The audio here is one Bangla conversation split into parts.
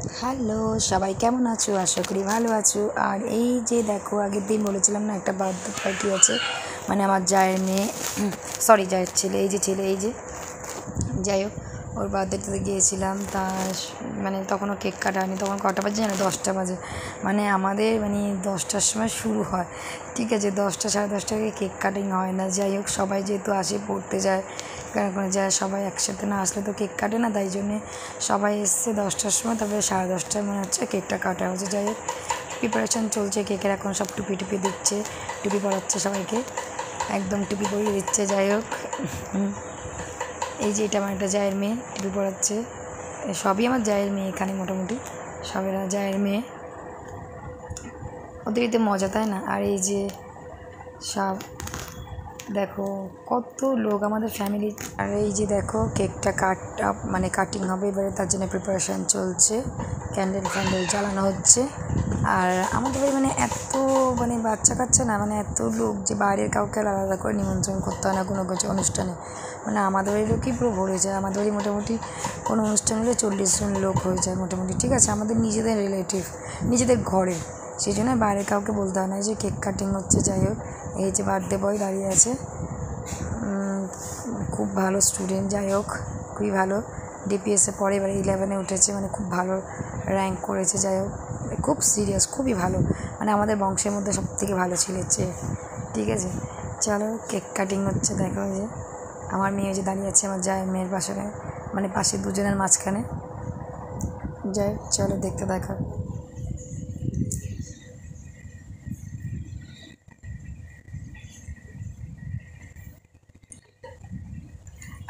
হ্যালো, সবাই কেমন আছো? আশা করি ভালো আছো। আর এই যে দেখো, আগের দিন বলেছিলাম না একটা বার্থডে পার্টি আছে, মানে আমার জায়ের মেয়ে, সরি জায়ের ছেলে, এই যে ছেলে, এই যে যাই হোক, ওর বার্থডেতে গিয়েছিলাম। তা মানে তখনও কেক কাটা হয়নি। তখন কটা বাজে জানো? 10টা বাজে। মানে আমাদের মানে 10টার সময় শুরু হয়, ঠিক আছে, 10টা সাড়ে 10টায় কেক কাটিং হয় না। যাই হোক, সবাই যেহেতু আসে, পড়তে যায়, করে যায়, সবাই একসাথে না আসলে তো কেক কাটে না, তাই জন্যে সবাই এসছে 10টার সময়। তারপরে সাড়ে 10টায় মনে হচ্ছে কেকটা কাটা হচ্ছে। যাই হোক, প্রিপারেশান চলছে কেকের। এখন সব টুপি টুপি দিচ্ছে, টুপি পরাচ্ছে সবাইকে, একদম টুপি পরিয়ে দিচ্ছে। যাই হোক, এই যে এটা আমার একটা জায়ের মেয়ে, টুপি পরাচ্ছে। সবই আমার জায়ের মেয়ে এখানে, মোটামুটি সবেরা জায়ের মেয়ে। ওদেরই মজা, তাই না? আর এই যে সব দেখো কত লোক আমাদের ফ্যামিলি। আর এই যে দেখো কেকটা মানে কাটিং হবে এবারে, তার জন্য প্রিপারেশান চলছে, ক্যান্ডেল ফ্যান্ডেল জ্বালানো হচ্ছে। আর আমাদের বাড়ি মানে এত মানে বাচ্চা কাচ্চা না, মানে এত লোক যে বাইরের কাউকে আলাদা করে নিমন্ত্রণ করতে হয় না কোনো কিছু অনুষ্ঠানে। মানে আমাদের বাড়ির লোকই পুরো ভরে যায়। আমাদের বাড়ি মোটামুটি কোনো অনুষ্ঠান হলে 40 জন লোক হয়ে যায় মোটামুটি, ঠিক আছে, আমাদের নিজেদের রিলেটিভ, নিজেদের ঘরে। সেই জন্য বাইরের কাউকে বলতে হয় না। যে কেক কাটিং হচ্ছে। যাই হোক, এই যে বার্থডে বয় দাঁড়িয়ে আছে, খুব ভালো স্টুডেন্ট। যাই হোক, খুবই ভালো, ডিপিএসে পড়ে, এবার 11-এ উঠেছে, মানে খুব ভালো র্যাঙ্ক করেছে। যাই হোক, খুব সিরিয়াস, খুবই ভালো, মানে আমাদের বংশের মধ্যে সবথেকে ভালো ছেলের চেয়ে, ঠিক আছে। চলো, কেক কাটিং হচ্ছে। দেখো যে আমার মেয়ে যে দাঁড়িয়ে আছে আমার জায়ের মেয়ের পাশে, মানে পাশে দুজনের মাঝখানে। যাই হোক, চলো দেখতে দেখো।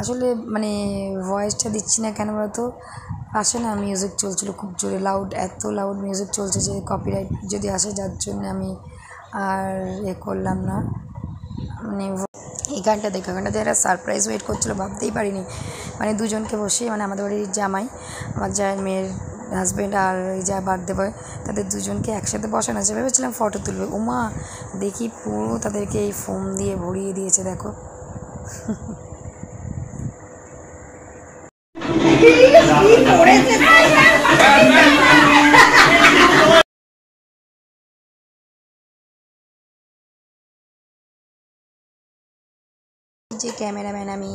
আসলে মানে ভয়েসটা দিচ্ছি না কেন বলতো, পাশে না মিউজিক চলছিল খুব জোরে, লাউড, এত লাউড মিউজিক চলছে যে কপিরাইট যদি আসে, যার জন্য আমি আর করলাম না। মানে এই গানটা দেখো, গানটাতে একটা সারপ্রাইজ ওয়েট করছিলো, ভাবতেই পারিনি। মানে দুজনকে বসে, মানে আমাদের বাড়ির জামাই, আমার জায়ের মেয়ের হাজব্যান্ড, আর এই যা বার্থডে বয়, তাদের দুজনকে একসাথে বসানো আছে। ভেবেছিলাম ফটো তুলবে, উমা দেখি পুরো তাদেরকে এই ফোম দিয়ে ভরিয়ে দিয়েছে। দেখো যে ক্যামেরাম্যান আমি।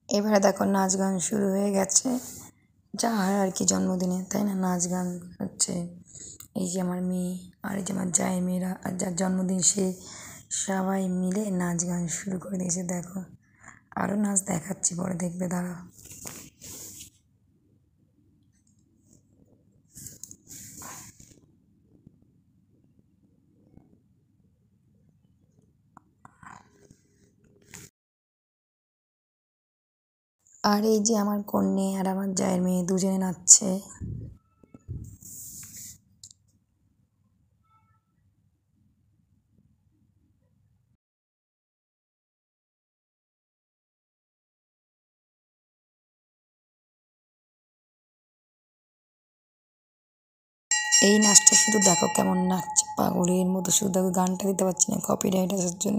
এবারে দেখো নাচ গান শুরু হয়ে গেছে, যা হয় আর কি জন্মদিনে, তাই না? নাচ গান হচ্ছে। এই যে আমার মেয়ে, আর এই যে আমার জায়ের মেয়েরা, আর যার জন্মদিন সে, সবাই মিলে নাচ গান শুরু করে দিয়েছে। দেখো, আরও নাচ দেখাচ্ছি, পরে দেখবে, দাঁড়াও। আর এই যে আমার কন্যে আর আমার জায়ের মেয়ে দুজনে নাচছে। এই নাচটা শুধু দেখো কেমন নাচছে পাগলের মতো, শুধু দেখো, গানটা দিতে পারছি না কপিরাইট আসার জন্য,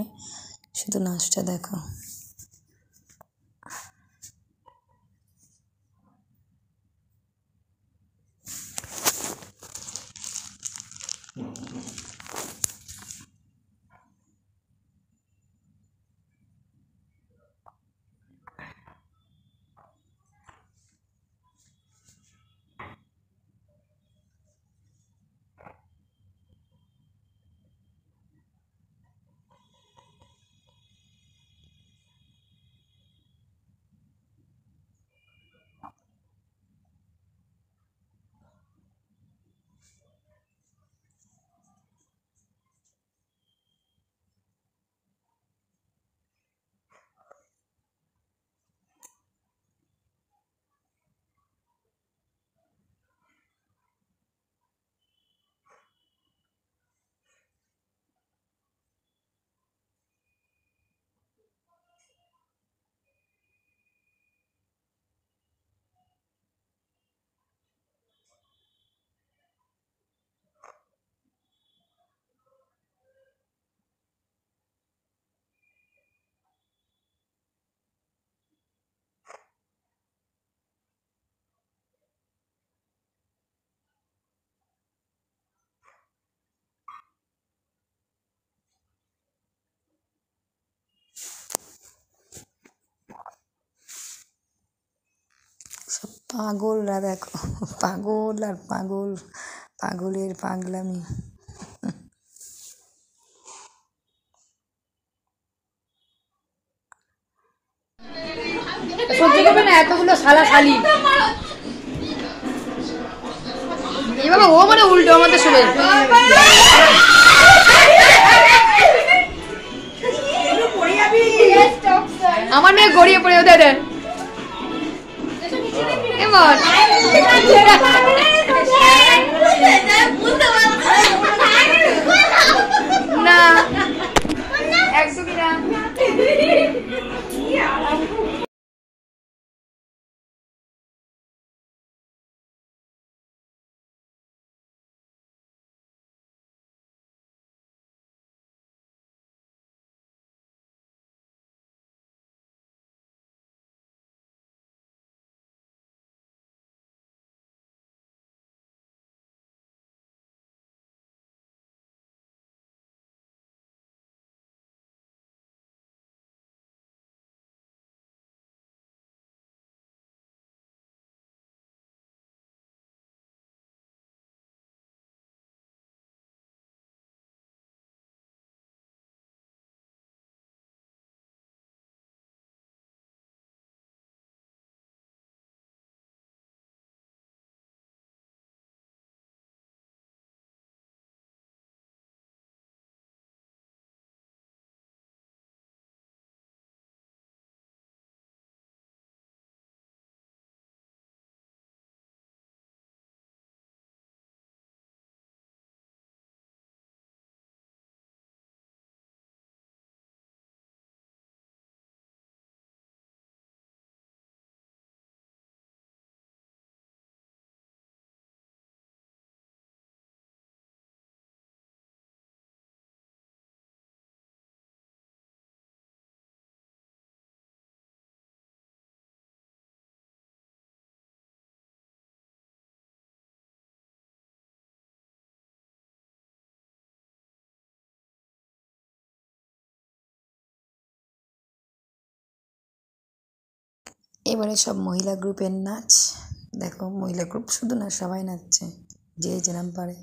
শুধু নাচটা দেখো। পাগলরা দেখো, পাগল আর পাগল, পাগলের পাগলামি। সহ্য করবে না এতগুলো শালা শালি। এই বাবা ও মানে উল্টো আমাদের শুনে আমার মেয়ে গড়িয়ে পড়ে ওদের এমন না একদমই না। এবারে সব মহিলা গ্রুপের নাচ দেখো, মহিলা গ্রুপ শুধু না সবাই নাচছে যে যেরম পারে।